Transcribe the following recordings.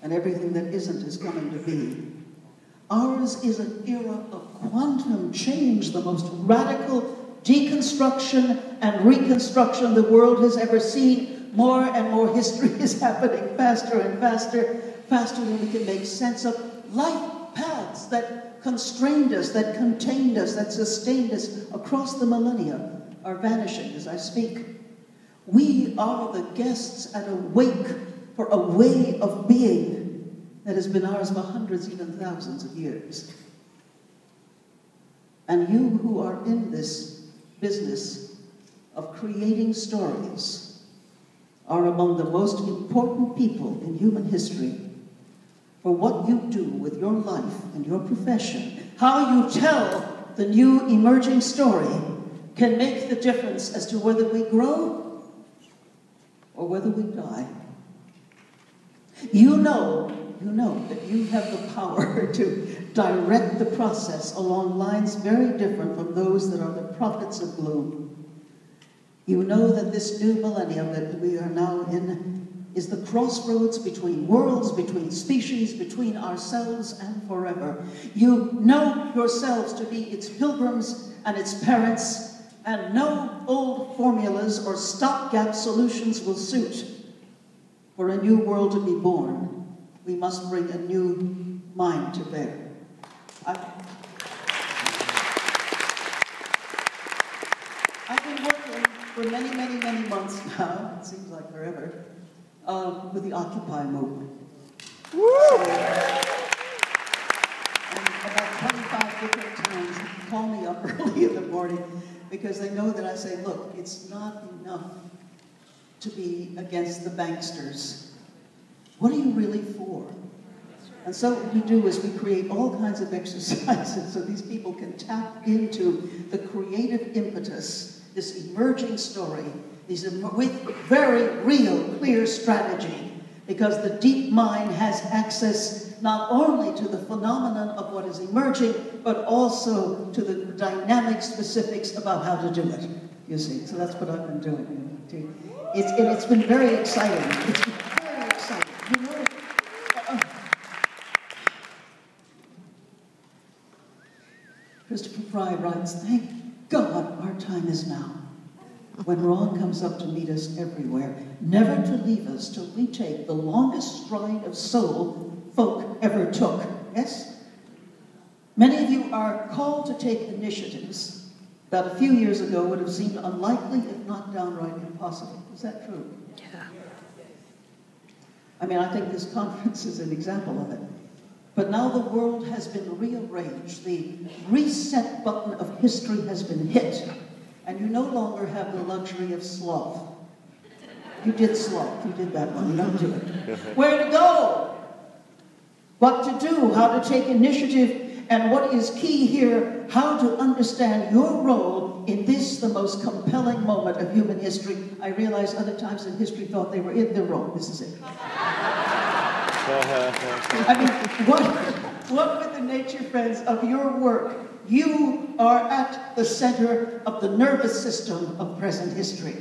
and everything that isn't is coming to be. Ours is an era of quantum change, the most radical deconstruction and reconstruction the world has ever seen. More and more history is happening faster and faster, faster than we can make sense of. Life paths that constrained us, that contained us, that sustained us across the millennia are vanishing as I speak. We are the guests at a wake for a way of being that has been ours for hundreds, even thousands of years. And you who are in this business of creating stories are among the most important people in human history. For what you do with your life and your profession, how you tell the new emerging story can make the difference as to whether we grow or whether we die. You know that you have the power to direct the process along lines very different from those that are the prophets of gloom. You know that this new millennium that we are now in is the crossroads between worlds, between species, between ourselves and forever. You know yourselves to be its pilgrims and its parents, and no old formulas or stopgap solutions will suit. For a new world to be born, we must bring a new mind to bear. I've been working for many, many, many months now, it seems like forever, with the Occupy movement. So, and about 25 different times, they call me up early in the morning because they know that I say, look, it's not enough to be against the banksters. What are you really for? And so what we do is we create all kinds of exercises so these people can tap into the creative impetus, this emerging story, with very real, clear strategy, because the deep mind has access not only to the phenomenon of what is emerging, but also to the dynamic specifics about how to do it, you see. So that's what I've been doing. It's been very exciting. It's been very exciting. You know, Christopher Fry writes, thank God our time is now, when wrong comes up to meet us everywhere, never to leave us till we take the longest stride of soul folk ever took. Yes? Many of you are called to take initiatives that a few years ago would have seemed unlikely, if not downright impossible. Is that true? Yeah. I mean, I think this conference is an example of it. But now the world has been rearranged. The reset button of history has been hit. And you no longer have the luxury of sloth. You did sloth. You did that one. You don't do it. Where to go? What to do? How to take initiative? And what is key here, how to understand your role in this, the most compelling moment of human history. I realize other times in history thought they were in the wrong. This is it. I mean, what with the nature, friends, of your work, you are at the center of the nervous system of present history.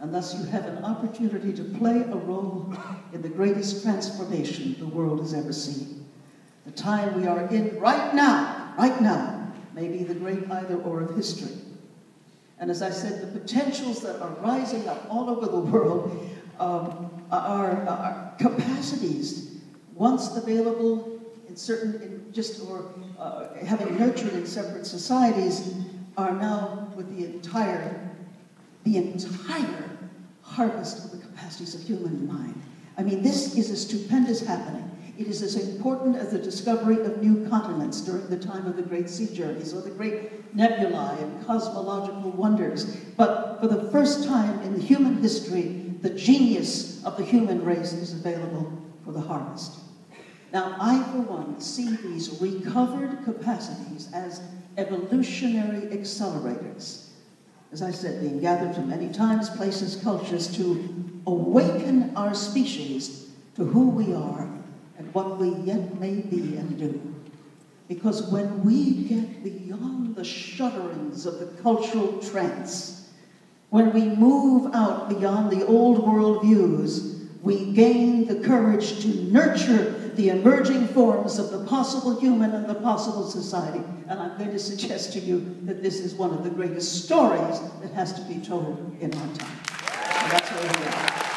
And thus you have an opportunity to play a role in the greatest transformation the world has ever seen. The time we are in right now, may be the great either-or of history. And as I said, the potentials that are rising up all over the world are capacities once available having nurtured in separate societies are now with the entire harvest of the capacities of human mind. I mean, this is a stupendous happening. It is as important as the discovery of new continents during the time of the great sea journeys or the great nebulae and cosmological wonders. But for the first time in human history, the genius of the human race is available for the harvest. Now, I, for one, see these recovered capacities as evolutionary accelerators. As I said, being gathered from many times, places, cultures, to awaken our species to who we are and what we yet may be and do. Because when we get beyond the shudderings of the cultural trance, when we move out beyond the old world views, we gain the courage to nurture the emerging forms of the possible human and the possible society. And I'm going to suggest to you that this is one of the greatest stories that has to be told in our time. So that's where we are.